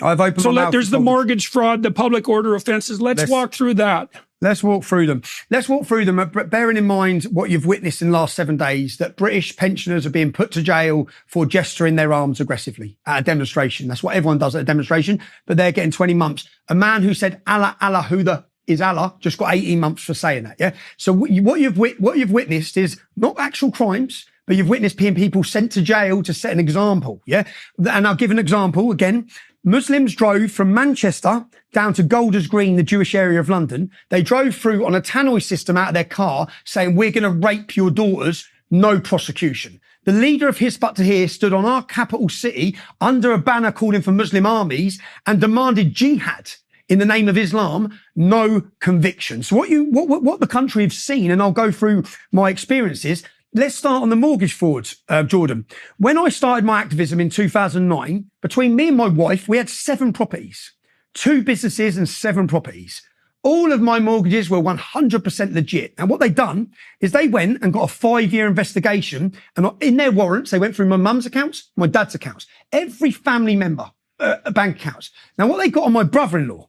I've opened my mouth. There's the mortgage fraud, the public order offenses. Let's walk through that. Let's walk through them. Bearing in mind what you've witnessed in the last 7 days, that British pensioners are being put to jail for gesturing their arms aggressively at a demonstration. That's what everyone does at a demonstration, but they're getting 20 months. A man who said, Allah, Allah, who the is Allah, just got 18 months for saying that, yeah? So what you've witnessed is not actual crimes, but you've witnessed people sent to jail to set an example, yeah? And I'll give an example again. Muslims drove from Manchester down to Golders Green, the Jewish area of London. They drove through on a tannoy system out of their car saying, we're going to rape your daughters, no prosecution. The leader of Hizb ut-Tahrir stood on our capital city under a banner calling for Muslim armies and demanded jihad in the name of Islam, no conviction. So what the country have seen, and I'll go through my experiences. Let's start on the mortgage fraud, Jordan. When I started my activism in 2009, between me and my wife, we had 7 properties, 2 businesses and 7 properties. All of my mortgages were 100% legit. And what they'd done is they went and got a 5-year investigation, and in their warrants, they went through my mum's accounts, my dad's accounts, every family member, bank accounts. Now, what they got on my brother-in-law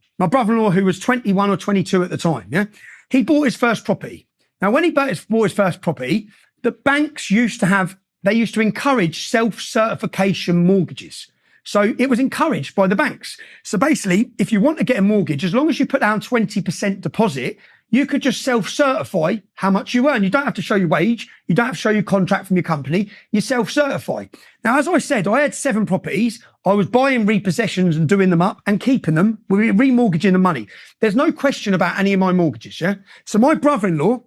who was 21 or 22 at the time, yeah, he bought his first property. Now, when he bought his first property, the banks used to encourage self-certification mortgages. So it was encouraged by the banks. So basically, if you want to get a mortgage, as long as you put down 20% deposit, you could just self-certify how much you earn. You don't have to show your wage. You don't have to show your contract from your company. You self-certify. Now, as I said, I had 7 properties. I was buying repossessions and doing them up and keeping them. We were remortgaging the money. There's no question about any of my mortgages, yeah? So my brother-in-law,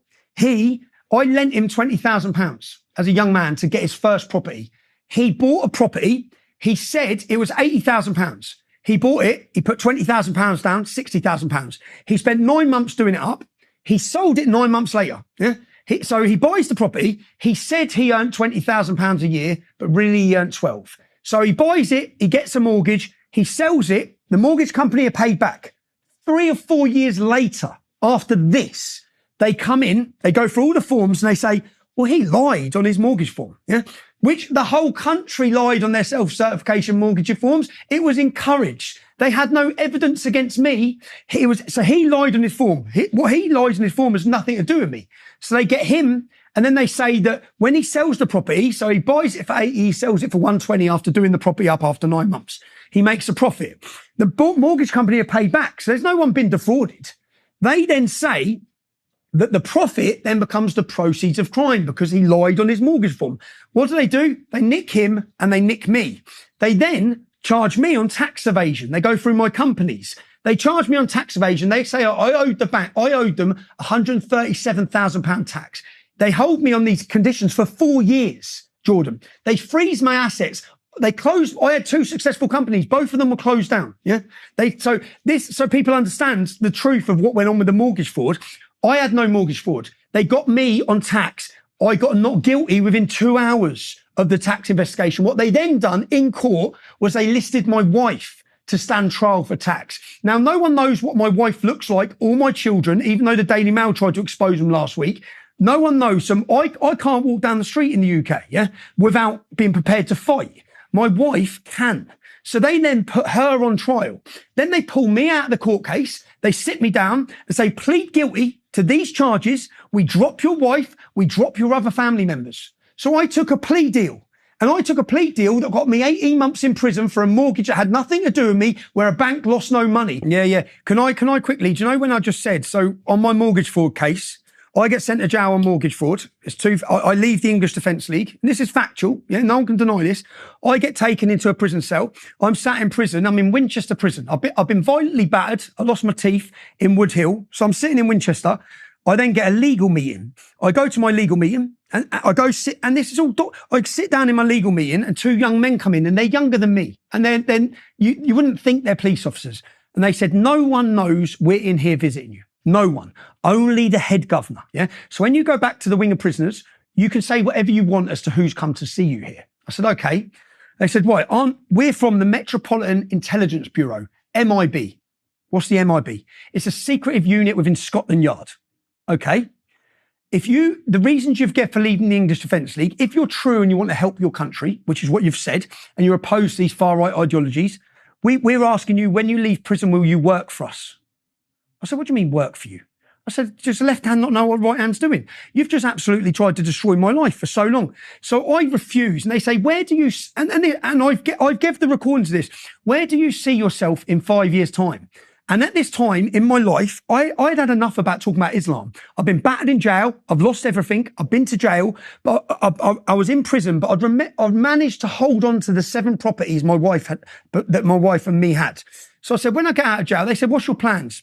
I lent him £20,000 as a young man to get his first property. He bought a property. He said it was £80,000. He bought it. He put £20,000 down, £60,000. He spent 9 months doing it up. He sold it 9 months later. Yeah. So he buys the property. He said he earned £20,000 a year, but really he earned 12. So he buys it. He gets a mortgage. He sells it. The mortgage company are paid back. 3 or 4 years later, after this, they come in, they go through all the forms and they say, well, he lied on his mortgage form, yeah? Which the whole country lied on their self-certification mortgage forms. It was encouraged. They had no evidence against me. So he lied on his form. What he lies on his form has nothing to do with me. So they get him, and then they say that when he sells the property, so he buys it for 80, he sells it for 120 after doing the property up after 9 months. He makes a profit. The mortgage company are paid back. So there's no one been defrauded. They then say that the profit then becomes the proceeds of crime because he lied on his mortgage form. What do? They nick him and they nick me. They then charge me on tax evasion. They go through my companies. They charge me on tax evasion. They say I owed them £137,000 tax. They hold me on these conditions for 4 years, Jordan. They freeze my assets. They closed. I had 2 successful companies. Both of them were closed down. Yeah. So people understand the truth of what went on with the mortgage fraud. I had no mortgage fraud. They got me on tax. I got not guilty within 2 hours of the tax investigation. What they then done in court was they listed my wife to stand trial for tax. Now, no one knows what my wife looks like or my children, even though the Daily Mail tried to expose them last week. No one knows. So I can't walk down the street in the UK, yeah, without being prepared to fight. My wife can. So they then put her on trial. Then they pull me out of the court case. They sit me down and say, plead guilty to these charges. We drop your wife. We drop your other family members. So I took a plea deal. And I took a plea deal that got me 18 months in prison for a mortgage that had nothing to do with me, where a bank lost no money. Yeah. Can I quickly, do you know when I just said, so on my mortgage fraud case, I get sent to jail on mortgage fraud. I leave the English Defence League. And this is factual. Yeah, no one can deny this. I get taken into a prison cell. I'm sat in prison. I'm in Winchester prison. I've been violently battered. I lost my teeth in Wood Hill. So I'm sitting in Winchester. I then get a legal meeting. I go to my legal meeting and I go sit, and this is all, I sit down in my legal meeting and 2 young men come in and they're younger than me. And then you wouldn't think they're police officers. And they said, no one knows we're in here visiting you. No one, only the head governor. Yeah. So when you go back to the wing of prisoners, you can say whatever you want as to who's come to see you here. I said, okay. They said, right, we're from the Metropolitan Intelligence Bureau, MIB. What's the MIB? It's a secretive unit within Scotland Yard. Okay. The reasons you've get for leaving the English Defence League, if you're true and you want to help your country, which is what you've said, and you're opposed to these far right ideologies, we're asking you, when you leave prison, will you work for us? I said, what do you mean work for you? I said, does the left hand not know what right hand's doing? You've just absolutely tried to destroy my life for so long. So I refuse. And they say, where do you, and I've given the recordings of this, where do you see yourself in 5 years' time? And at this time in my life, I'd had enough about talking about Islam. I've been battered in jail. I've lost everything. I've been to jail, but I was in prison, but I've managed to hold on to the 7 properties my wife had, that my wife and me had. So I said, when I get out of jail, they said, what's your plans?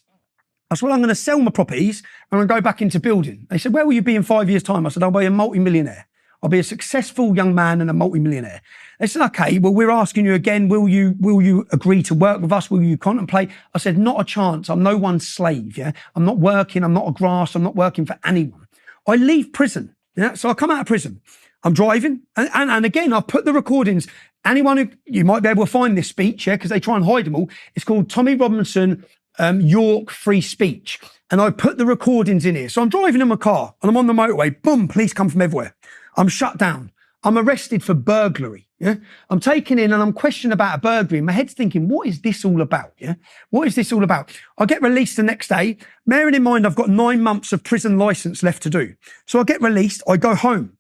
I said, well, I'm going to sell my properties and I'm going to go back into building. They said, where will you be in 5 years' time? I said, I'll be a multi-millionaire. I'll be a successful young man and a multi-millionaire. They said, okay, well, we're asking you again, will you agree to work with us? Will you contemplate? I said, not a chance. I'm no one's slave, yeah? I'm not working. I'm not a grass. I'm not working for anyone. I leave prison, yeah? So I come out of prison. I'm driving. And again, I've put the recordings. Anyone who, you might be able to find this speech, yeah? Because they try and hide them all. It's called Tommy Robinson, York Free Speech. And I put the recordings in here. So I'm driving in my car and I'm on the motorway. Boom, police come from everywhere. I'm shut down. I'm arrested for burglary. Yeah. I'm taken in and I'm questioned about a burglary. My head's thinking, what is this all about? Yeah. What is this all about? I get released the next day. Bearing in mind, I've got 9 months of prison license left to do. So I get released. I go home.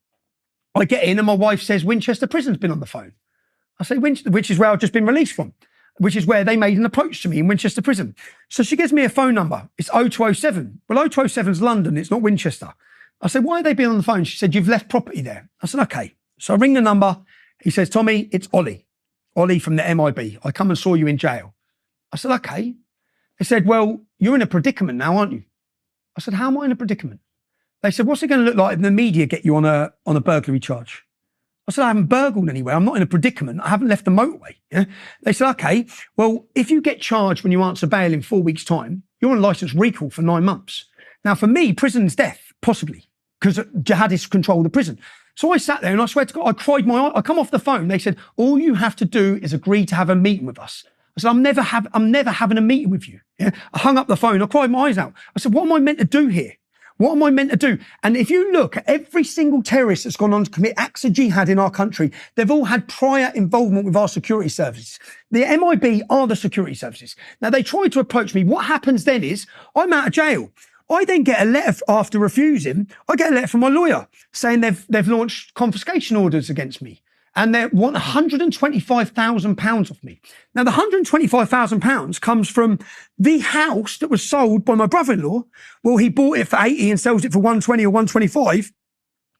I get in and my wife says, Winchester Prison's been on the phone. I say, which is where I've just been released from, which is where they made an approach to me in Winchester Prison. So she gives me a phone number. It's 0207. Well, 0207's London. It's not Winchester. I said, why are they being on the phone? She said, you've left property there. I said, okay. So I ring the number. He says, Tommy, it's Ollie from the MIB. I come and saw you in jail. I said, okay. They said, well, you're in a predicament now, aren't you? I said, how am I in a predicament? They said, what's it going to look like if the media get you on a burglary charge? I said, I haven't burgled anywhere. I'm not in a predicament. I haven't left the motorway. Yeah? They said, okay, well, if you get charged when you answer bail in 4 weeks' time, you're on license recall for 9 months. Now, for me, prison's death, possibly, because jihadists control the prison. So I sat there and I swear to God, I cried my eye. I come off the phone. They said, all you have to do is agree to have a meeting with us. I said, I'm never having a meeting with you. Yeah? I hung up the phone. I cried my eyes out. I said, what am I meant to do here? What am I meant to do? And if you look at every single terrorist that's gone on to commit acts of jihad in our country, they've all had prior involvement with our security services. The MIB are the security services. Now, they tried to approach me. What happens then is I'm out of jail. I then get a letter after refusing. I get a letter from my lawyer saying they've launched confiscation orders against me. And they want £125,000 off me. Now, the £125,000 comes from the house that was sold by my brother-in-law. Well, he bought it for 80 and sells it for 120 or 125.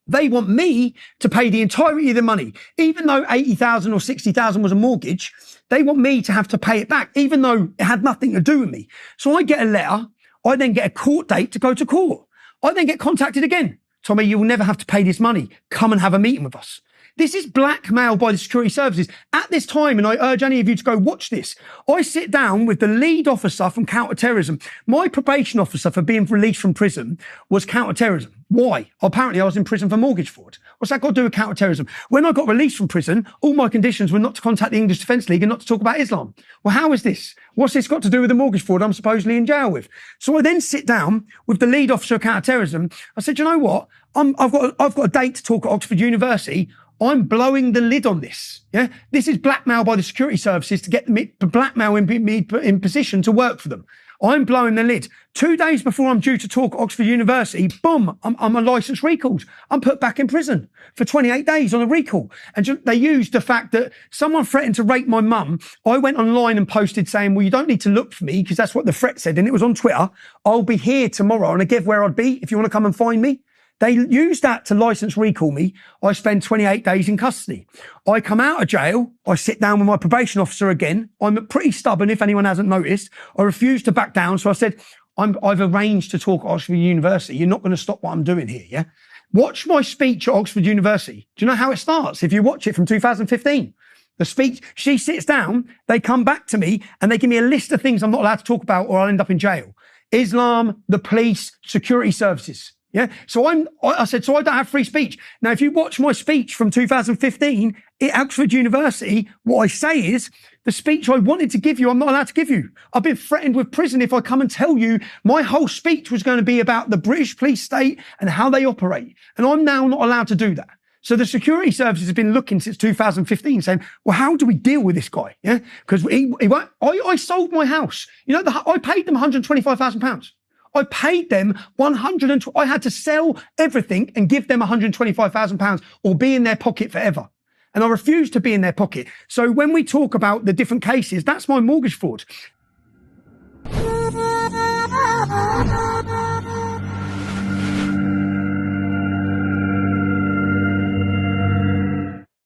They want me to pay the entirety of the money. Even though 80,000 or 60,000 was a mortgage, they want me to have to pay it back, even though it had nothing to do with me. So I get a letter. I then get a court date to go to court. I then get contacted again. Tommy, you will never have to pay this money. Come and have a meeting with us. This is blackmail by the security services. At this time, and I urge any of you to go watch this, I sit down with the lead officer from counter-terrorism. My probation officer for being released from prison was counter-terrorism. Why? Apparently, I was in prison for mortgage fraud. What's that got to do with counter-terrorism? When I got released from prison, all my conditions were not to contact the English Defence League and not to talk about Islam. Well, how is this? What's this got to do with the mortgage fraud I'm supposedly in jail with? So I then sit down with the lead officer of counter-terrorism. I said, you know what? I've got a date to talk at Oxford University. I'm blowing the lid on this. Yeah, this is blackmail by the security services to get me to blackmail me in position to work for them. I'm blowing the lid. 2 days before I'm due to talk at Oxford University, boom, I'm a licence recalled. I'm put back in prison for 28 days on a recall. And they used the fact that someone threatened to rape my mum. I went online and posted saying, well, you don't need to look for me because that's what the threat said. And it was on Twitter. I'll be here tomorrow. And I give where I'd be if you want to come and find me. They used that to licence recall me. I spend 28 days in custody. I come out of jail. I sit down with my probation officer again. I'm pretty stubborn, if anyone hasn't noticed. I refuse to back down. So I said, I've arranged to talk at Oxford University. You're not going to stop what I'm doing here, yeah? Watch my speech at Oxford University. Do you know how it starts? If you watch it from 2015. The speech, she sits down, they come back to me, and they give me a list of things I'm not allowed to talk about or I'll end up in jail. Islam, the police, security services. Yeah. So I said, so I don't have free speech. Now, if you watch my speech from 2015 at Oxford University, what I say is the speech I wanted to give you, I'm not allowed to give you. I've been threatened with prison if I come and tell you my whole speech was going to be about the British police state and how they operate. And I'm now not allowed to do that. So the security services have been looking since 2015 saying, well, how do we deal with this guy? Yeah. Because I sold my house. You know, I paid them £125,000. I paid them I had to sell everything and give them £125,000 or be in their pocket forever. And I refused to be in their pocket. So when we talk about the different cases, that's my mortgage fraud.